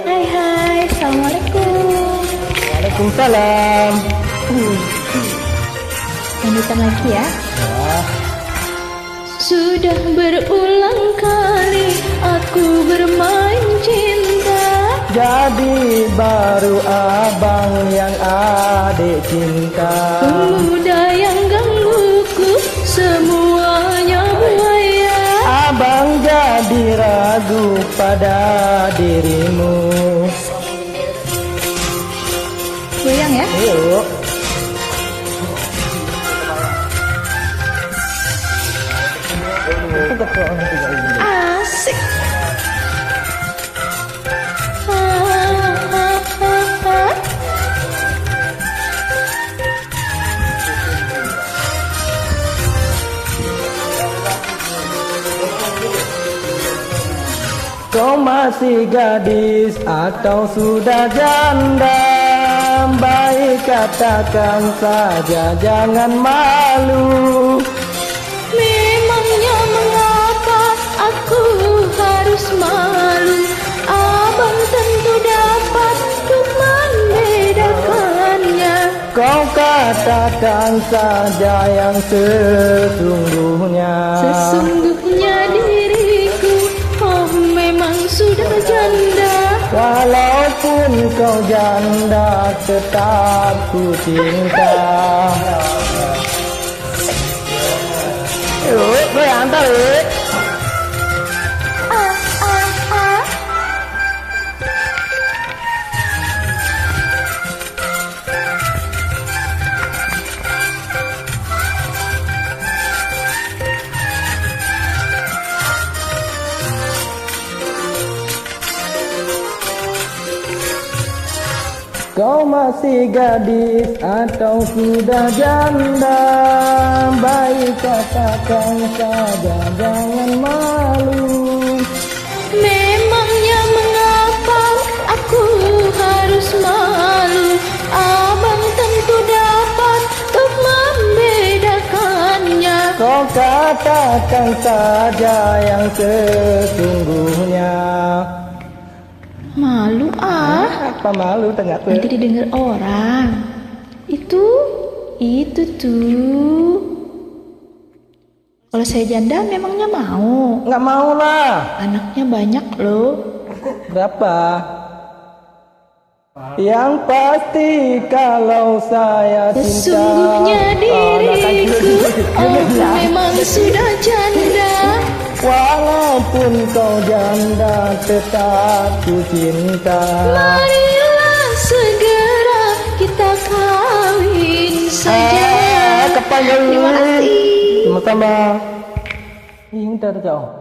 Hai, assalamualaikum. Waalaikumsalam. Lanjutan lagi ya. Sudah berulang kali aku bermain cinta, Jadi baru abang yang adik cinta. pemuda yang gangguku semuanya buaya. Abang jadi ragu pada dirimu. Goyang ya. Yuk. Asik. Hahaha. Kau masih gadis atau sudah janda? Baik katakan saja, jangan malu. Memangnya mengapa aku harus malu? Abang tentu dapat untuk membedakannya. Kau katakan saja yang sesungguhnya. Sesungguhnya diriku, oh memang sudah janda. Walaupun kau janda, tetap ku cinta. Yuk, gue antar yuk. Ah, ah, ah. Kau masih gadis atau sudah janda? Baik katakan saja, jangan malu. Memangnya mengapa aku harus malu? Abang tentu dapat untuk membedakannya. Kau katakan saja yang sesungguhnya. Malu ah, Apa malu ternyata? nanti didengar orang. Itu tuh. Kalau saya janda memangnya mau? Nggak mau lah. Anaknya banyak loh. Berapa? Yang pasti kalau saya cinta. Sesungguhnya diriku, oh memang sudah janda. Walaupun kau janda, tetap ku cinta. Marilah segera kita kawin saja. Kapan Terima kasih. Sama-sama. Ini udah jauh.